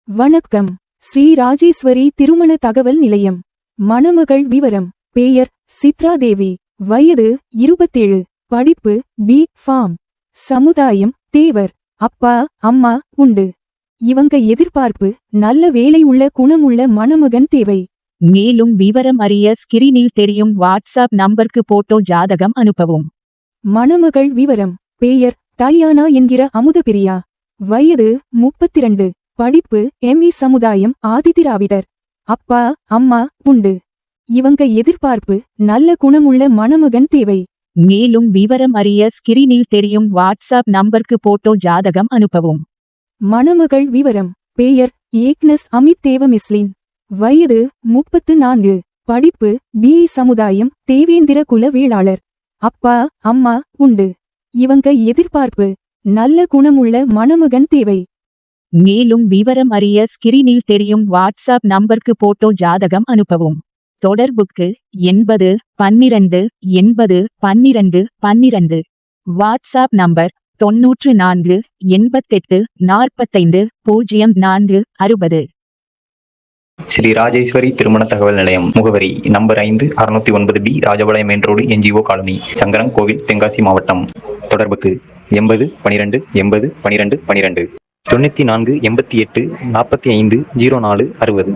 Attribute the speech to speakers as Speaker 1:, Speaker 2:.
Speaker 1: வணக்கம். ஸ்ரீ ராஜேஸ்வரி திருமண தகவல் நிலையம். மணமகள் விவரம்: பெயர் சித்ரா தேவி. வயது 27. படிப்பு B.Pharm. சமுதாயம் தேவர். அப்பா அம்மா உண்டு. இவங்க எதிர்பார்ப்பு: நல்ல வேலை உள்ள குணமுள்ள மணமகன் தேவை.
Speaker 2: மேலும் விவரம் அறிய ஸ்கிரீனில் தெரியும் வாட்ஸ்அப் நம்பருக்கு போட்டோ ஜாதகம் அனுப்பவும்.
Speaker 1: மணமகள் விவரம்: பெயர் டயானா என்கிற அமுதபிரியா. வயது 32. படிப்பு ME சமுதாயம் ஆதிதிராவிடர். அப்பா அம்மா உண்டு. இவங்க எதிர்பார்ப்பு: நல்ல குணமுள்ள மணமகன் தேவை.
Speaker 2: மேலும் விவரம் அறிய ஸ்கிரீனில் தெரியும் வாட்ஸ்அப் நம்பருக்கு போட்டோ ஜாதகம் அனுப்பவும்.
Speaker 1: மணமகள் விவரம்: பெயர் ஏக்னஸ் அமித் தேவமிஸ்லின். வயது 34. படிப்பு BE சமுதாயம் தேவேந்திர குல வேளாளர். அப்பா அம்மா உண்டு. இவங்க எதிர்பார்ப்பு: நல்ல குணமுள்ள மணமகன் தேவை.
Speaker 2: மேலும் விவரம் அறிய ஸ்கிரீனில் தெரியும் வாட்ஸ்அப் நம்பருக்கு போட்டோ ஜாதகம் அனுப்பவும். தொடர்புக்கு 80 12 80 12 12. WhatsApp number 94 88 45 04 60.
Speaker 3: ஸ்ரீ ராஜேஸ்வரி திருமண தகவல் நிலையம். முகவரி: number 5 609B Rajapalayam main road, NGO colony, Sankaran கோவில், தென்காசி மாவட்டம். தொடர்புக்கு 80 12 80 12 12, 94 88 45 04 60.